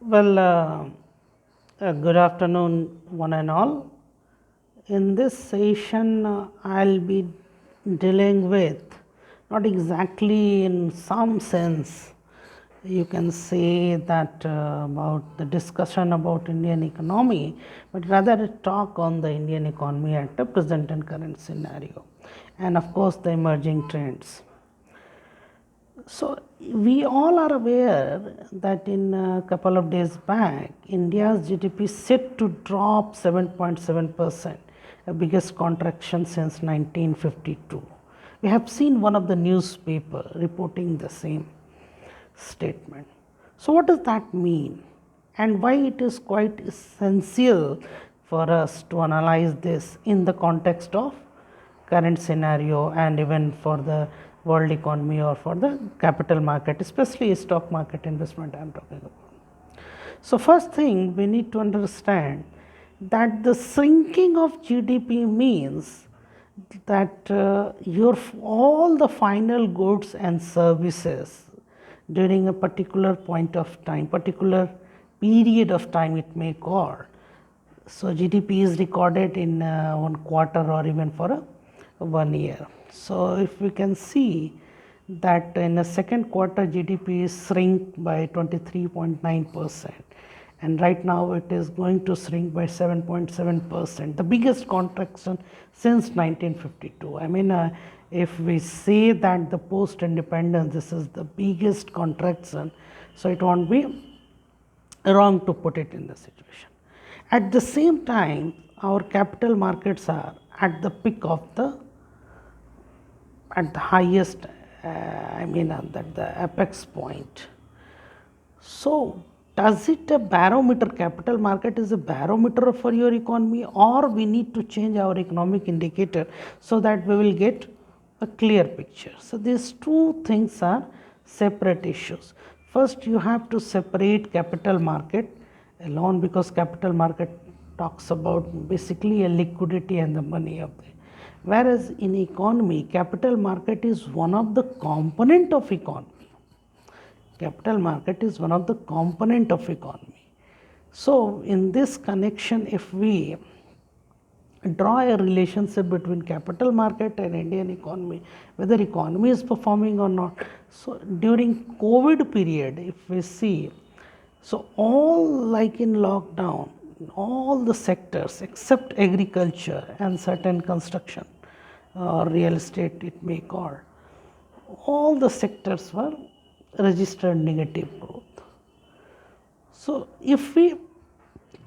Well, good afternoon, one and all. In this session, I'll be dealing with, not exactly in some sense, you can say that about the discussion about Indian economy, but rather a talk on the Indian economy at the present and current scenario, and of course, the emerging trends. So, we all are aware that in a couple of days back, India's GDP set to drop 7.7%, the biggest contraction since 1952. We have seen one of the newspaper reporting the same statement. So, what does that mean? And why it is quite essential for us to analyze this in the context of current scenario and even for the world economy or for the capital market, especially stock market investment I am talking about. So, first thing we need to understand that the shrinking of GDP means that all the final goods and services during a particular point of time, particular period of time it may call. So, GDP is recorded in one quarter or even for a 1 year. So, if we can see that in the second quarter GDP is shrink by 23.9%, and right now it is going to shrink by 7.7%, the biggest contraction since 1952. I mean, if we say that the post independence this is the biggest contraction, so it won't be wrong to put it in the situation. At the same time, our capital markets are at the peak of the at the highest, at the apex point. So, does it a barometer, capital market is a barometer for your economy, or we need to change our economic indicator so that we will get a clear picture? So, these two things are separate issues. First, you have to separate capital market alone, because capital market talks about basically a liquidity and the money of the, whereas in economy capital market is one of the component of economy. Capital market is one of the component of economy. So, in this connection, if we draw a relationship between capital market and Indian economy, whether economy is performing or not. So, during COVID period, if we see, so all like in lockdown, all the sectors except agriculture and certain construction or real estate it may call, all the sectors were registered negative growth. So, if we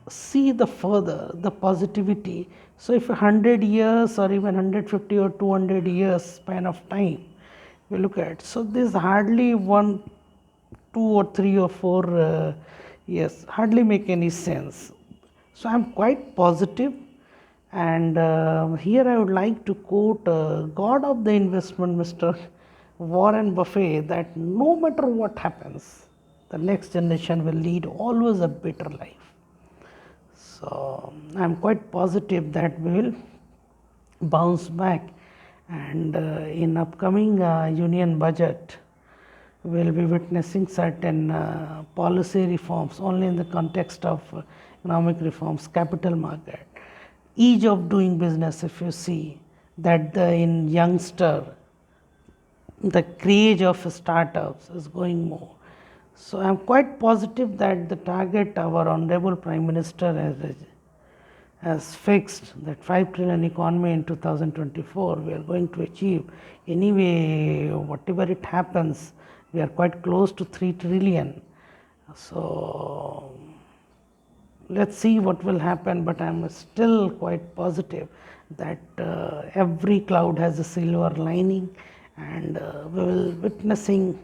see the further the positivity, so if 100 years or even 150 or 200 years span of time we look at, so this hardly 1, 2 or 3 or 4 years hardly make any sense. So, I am quite positive, and here I would like to quote God of the investment, Mr. Warren Buffett, that no matter what happens, the next generation will lead always a better life. So, I am quite positive that we will bounce back, and in upcoming union budget we will be witnessing certain policy reforms only in the context of economic reforms, capital market, ease of doing business. If you see that in youngster the craze of startups is going more. So, I am quite positive that the target our honorable Prime Minister has fixed, that 5 trillion economy in 2024 we are going to achieve. Anyway, whatever it happens, we are quite close to 3 trillion. So, let us see what will happen, but I am still quite positive that every cloud has a silver lining, and we will witnessing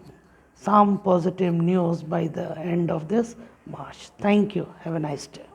some positive news by the end of this March. Thank you. Have a nice day.